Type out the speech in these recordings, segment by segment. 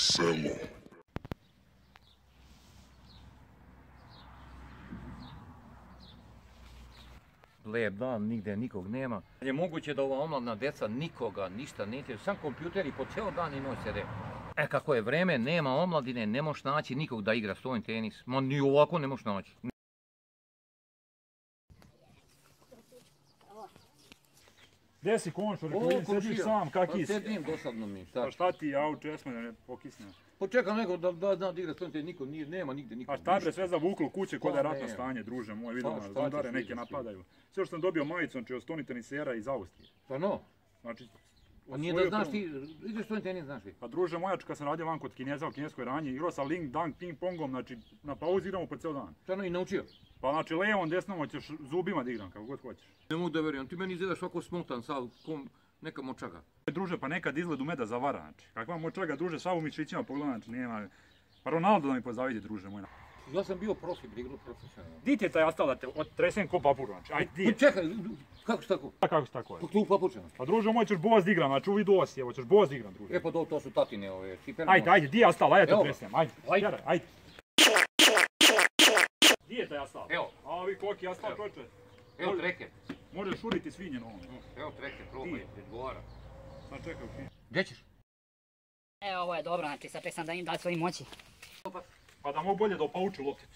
selo. Lijep dan, nigdje nikog nema. Je moguće da ova omladna deca nikoga ništa neće, sam kompjuteri po cijel dan i noć sede. Kako je vreme, nema omladine, ne možeš naći nikog da igra stolni tenis. Ma ni ovako ne možeš naći. Gdje si konšo, rekao vidim sediš sam, kaki si? Sedim dosadno mi, Pa šta ti, ja u česme da ne pokisnem. Počekam nekog da zna da igra stolni tenis, niko nema nigdje nikog. A šta bre, sve zavuklo kuće kod je ratno stanje, druže moj, vidim nas, zondare neke napadaju. Sve što sam dobio majicom od stolni tenisera iz Austrije. Pa no? Znači, a nije da znaš ti, ideš stolni tenis, znaš ti? Pa druže moja, kad sam radio van kod Kineza u kineskoj ranji, igrao sam ling, dang, ping pongom, znači na pauzi igramo po cijel dan. Stvarno i naučio? Pa znači levom, desnom, hoćeš zubima da igram, kako god hoćeš. Ne mogu da verujem, ti meni izgledaš ovako smotan, sad neka močaga. Druže, pa nekad izgled u meda zavara, znači. Kakva močaga, druže, sva u mišićima pogleda, znači nema. Pa Ronaldo da mi pozavidi, druže moj. Ja sam bio profi, igrao profesionalno. Di ti je taj ostao da te odtresem ko papuru, znači, ajde, di je? Čekaj, kako si tako? Pa kako si tako je? Tu papučeno. Pa druže moj, ćeš boz da igram, znači u vidu osi, evo ćeš boz da igram, druže. Pa to su tatine ove cipele. Ajde, di je ostalo, ajde te odtresem, ajde. Di je taj ostalo? Evo. A ovi koliki je ostalo, čovječe? Evo treke. Možeš šuriti svinje na ovom. Evo treke, probaj, odgovara. Sad čekaj u finu. Gdje ćeš? Evo, ovo je dobro, znači sad tek sam da im dati svojim moći. Pa da mogu bolje da opauču lopticu.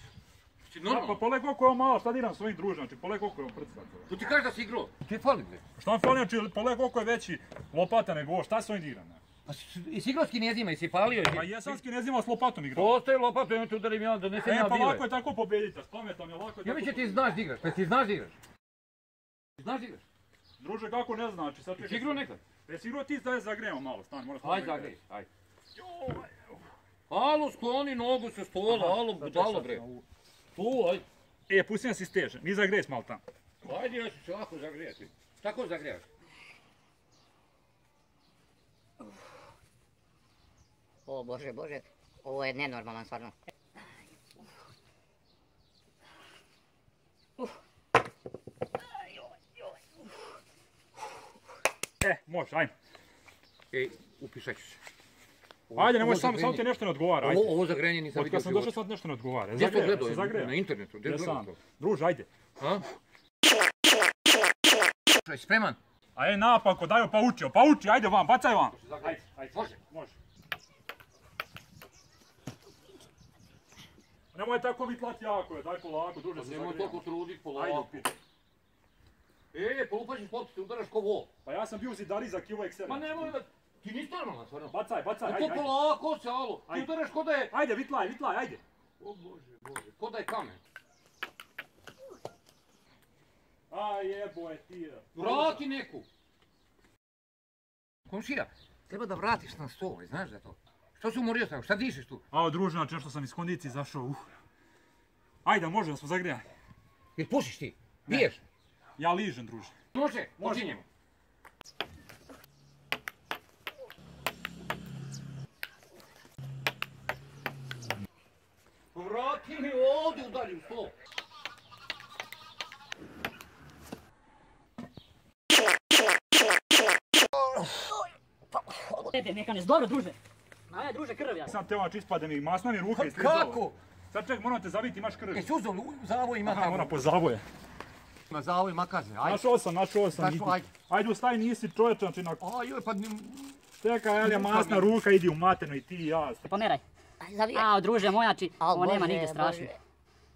Si normalno? Pa pole koliko je on malo, šta diram svojih druža, znači pole koliko je on prcka. To ti kažeš da si igrao? Ti je fali bre. Šta vam fali, znači pole koliko je veći lopata nego ovo, šta se on diram? Pa si igrao s Kinezima i si palio? Pa jesam s Kinezima s lopatom igrao. Postoji lopatu, ja te udarim ja, donesem ja bile. Pa lako je tako pobediti, spametam je lako je tako. Ja mi će ti znaš da igraš, pa ti znaš da igraš. Znaš da igraš? Druže, kako ne znači, sad čekaj. Si igrao nekad? Jesi igrao ti da je zagrejemo malo, stani, moram Ajde zagrej, ajde. Alo, skloni nogu sa stola, alo, budalo bre. Tu, ajde. Pustim da si steže, ni zagreješ malo tamo. Ajde, ja ću se ovako zagrijati. Tako zagrijaš. O Bože, Bože, ovo je nenormalan stvarno. Može, ajme. Upišat ću se. Ajde, nemoj samo ti nešto ne odgovara, ajde. Ovo zagrenje nisam vidio. Kad sam došao sad nešto ne odgovara. Gdje to gledao? Na internetu, gdje gledao to? Druže, ajde. Spreman? Ajde, napako, daj pa uči, ajde vam, bacaj vam. Ajde, može. Nemoj tako vitlati jako, daj polako, druže se zagrijemo. Nemoj toliko trudit polako. Pa upađiš loptu, ti udaraš ko vo. Pa ja sam bio u zidari za kilo XL. Ma nemoj da... Ti nisi normalan, stvarno. Bacaj, ajde. To polako se, alo. Ti udaraš ko da je... Ajde, vitlaj, ajde. O Bože, ko da je kamen. Aj jeboje ti. Vrati neku. Komšija, treba da vratiš na stol, znaš da to? Što si umorio tako, šta dišeš tu? Ao druže, znači nešto sam iz kondicije izašao. Ajde, može da smo zagrijani. Jel pušiš ti? Piješ? Ja ližem, druže. Može, počinjemo. Vrati mi ovdje udalji u stol. Tebe, Mekanez, dobro druže. Ajde druže, krv ja. Sad te ovač ispade mi, masna mi ruka isklizala. Kako? Sad ček, moram te zaviti, imaš krv. Jesi uzeo zavoj ima tamo? Aha, moram po zavoje. Ima zavoj makazne, ajde. Našao sam. Ajde ustaj, nisi čovječan, znači na... Ajoj, pa... Čekaj, Elija, masna ruka, idi u maternu i ti i ja. Pomeraj. Ao druže mojači, ovo nema nigdje strašno.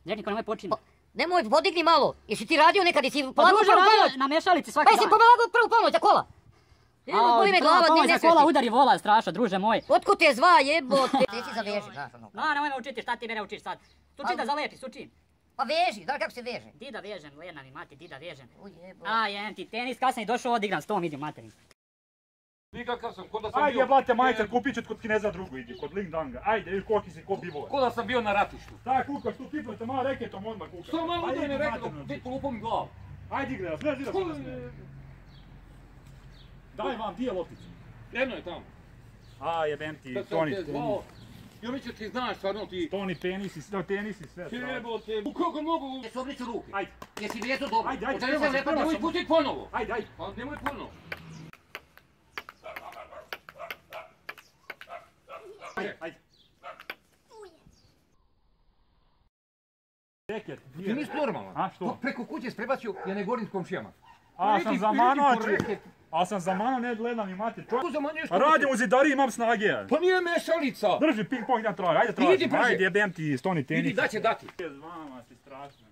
Džetniko, nemoj počini. Nemoj, podigni malo. Jesi ti radio nekad, jesi Pa druže radio na mešalici svaki dan. Pa jesi pomagao prvu pomoć za kola? Boli me glava, ne svesti. Kola udari vola, strašno, druže moj. Otkud te zva, jebote? Ti si zaveži, znaš ono. Nemoj me učiti, šta ti mene učiš sad? Suči da zalepi, suči. Pa veži, znaš kako se veže? Di da vežem, Lena mi mati, di da vežem. Ujebote. Jem ti tenis, kad sam i došao odigram s tom, idi u materin. Nikakav sam, ko da sam bio... Ajde jebate majca, kupit ću kod Kineza drugu idi, kod Lingdanga. Ajde, vidi koliki si ko bivove. Ko da sam bio na ratištu. Taj kukaš tu pipnete malo reketom odmah kukaš. Što malo udaj me reketom, ti polupom mi glavu. Ajde igra, znaš di da sam nasmijem. Daj vam, di je lopticu? Jedno je tamo. A jebem ti, Toni tenis. Ja mi će ti znaš stvarno ti... Toni tenisi, sve. Jebote, u koliko mogu... Jesi obriću ruke? Ajde. Jesi vezu dobro? Ajde, Nemoj putit ponovo. Ajde. Pa nemoj ponovo. Ajde. Reket, Ti nisi normalan. A što? Preko kuće sprebacio, ja ne govorim s komšijama. A sam zamano, ne gledam i mati. A radim u zidari, imam snage. Pa nije mešalica. Drži ping pong, idem traži, ajde tražim. Ajde, jebem ti stoni tenis. Idi, daće dati. Vama si strašno.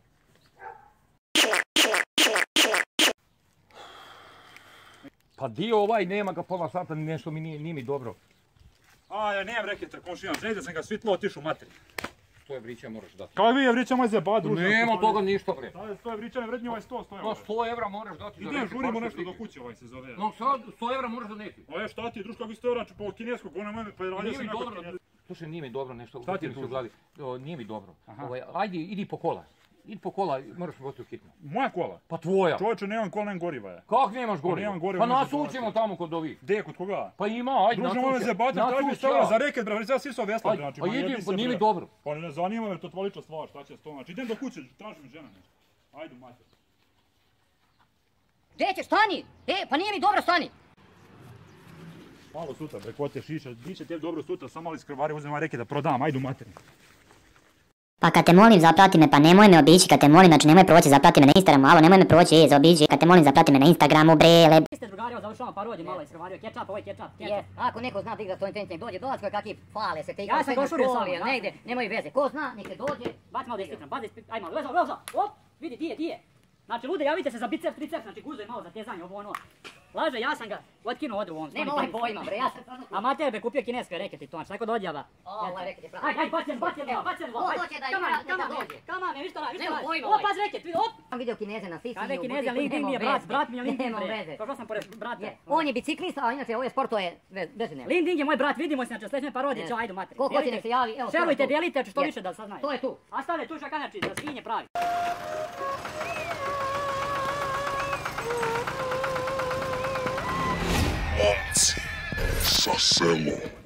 Pa dio ovaj nema ga pola sata, nešto mi nije mi dobro. A, ja nemam reketa, komšijam, želite sam ga svitlo otišu materi. 100 evrića moraš dati. Kao vi evrića moj zeba, druže. Nema toga ništa bre. 100 evrića ne vrednji ovaj 100 evra. 100 evra moraš dati za neki. Idem, žurimo nešto do kuće ovaj se zove. No sad 100 evra moraš doneti. A je šta ti, druž kako 100 evra po kineskog, ono mene pa radio sam nekako kineskog. Slušaj, nije mi dobro nešto. Šta ti je tu? Nije mi dobro. Ajde, idi po kola. Idi po kola, moraš voziti u hitno. Moja kola? Pa tvoja. Čovječe, nemam kola, nemam goriva je. Kako nemaš goriva? Pa nasućemo tamo kod ovih. Gdje, kod koga? Pa ima, ajde nasuće. Druže, moj zebate, traži mi 100 evra za reket, bre, ja svi su vesla, znači. Pa idi, pa nije mi dobro. Pa ne zanima me, to tvolična stvar, šta će s tom, znači idem do kuće, tražim mi žena nešto. Ajde, mater. Gdje ćeš, stani? Pa nije mi dobro, stani. Malo sutra, bre, ko te šiša, biće tebi dobro sutra, samo ali skrvari, uzem ovaj reket da prodam, ajde u materi. Pa kad te molim zaprati me, pa nemoj me obići, kad te molim, znači nemoj proći, zaprati me na Instagramu, alo nemoj me proći, zaobiđi, kad te molim zaprati me na Instagramu, brele. Vi ste drugari, završavam parodiju malo iskrvario, kečap, ovo je kečap. Ako neko zna da igra stoni tenis, nek dođe dolac koji kakvi fale se te igra Ja sam došurio samo, negdje, nemoj veze. Ko zna, nek se dođe. Baci malo da ispitram, aj malo, lezo, op, vidi, di je. Znači, lude, javite se za biceps, triceps, znači guzo je malo za tezanje, ovo ono. Laže, ja sam ga otkinuo odru u ovom. Nema ovaj pojma, bre, ja sam... Amater be kupio kineske reketi to, znači, tako dođava. Ovaj reket je pravi. Aj, bacim, Ko hoće da igra, dođe. Come on, ništa radi. Nema pojma, Op, paz reket, vidi, op. Sam vidio Kineze na Sisiju. Kada Kineze, LinkedIn mi je brat mi je LinkedIn, bre. Prošao sam pored brata. On je biciklista, a inače ovaj sport to je bezine. LinkedIn je moj brat, vidimo se, znači, sljedeće parodije, čao, ajde materi. Ko hoće nek se javi, evo. Šerujte, dijelite, što više da saznaju. To je tu. A stavlje tu šakanači, da svinje pravi. Sa selom.